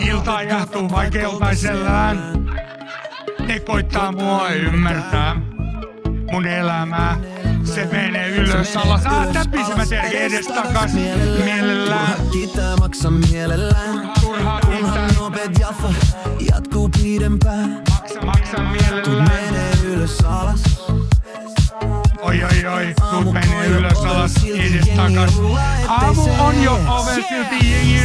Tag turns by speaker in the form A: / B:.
A: Ilta jahtuu vaikeutaisellään. Ne koittaa mua ymmärtää. Mun elämää, se menee ylös alas. Täppisemät edestakas mielellään.
B: Kiittää maksa mielellään.
A: Turhaa kiittää.
B: Nopeet jaffa jatkuu pidempään.
A: Maksa mielellään.
B: Menee ylös alas.
A: Oi, tuut menee ylös alas edestakas. Aamu on jo oven silti jengi